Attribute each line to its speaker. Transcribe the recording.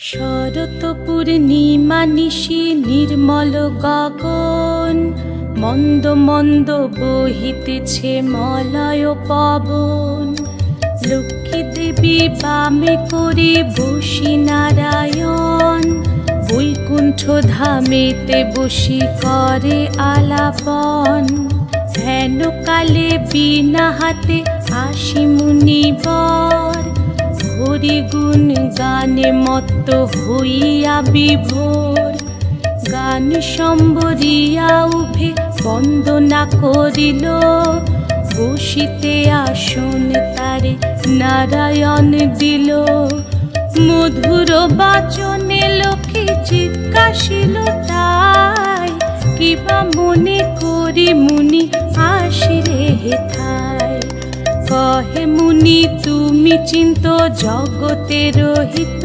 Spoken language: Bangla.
Speaker 1: শরৎ পূর্ণিমা নিশি নির্মল গগন, মন্দ মন্দ বহিতেছে মলয় পবন। লক্ষ্মী দেবী বামে করে বসি নারায়ণ, বৈকুণ্ঠ ধামেতে বসি করে আলাপন। হেন কালে বিনা হাতে আসি মুনিবর, হরি গুণ গানে মত্ত হইয়া বিভোর। গান সম্বরিয়া উভে বন্দনা করিল, বসিতে আসন তারে নারায়ণ দিল। মধুর বাচনে লক্ষ্মী জিজ্ঞাসিল তাই, কিবা মনে করি মুনি আসিলে হেথায়। কহে মুনি তুমি চিন্ত জগতের হিত,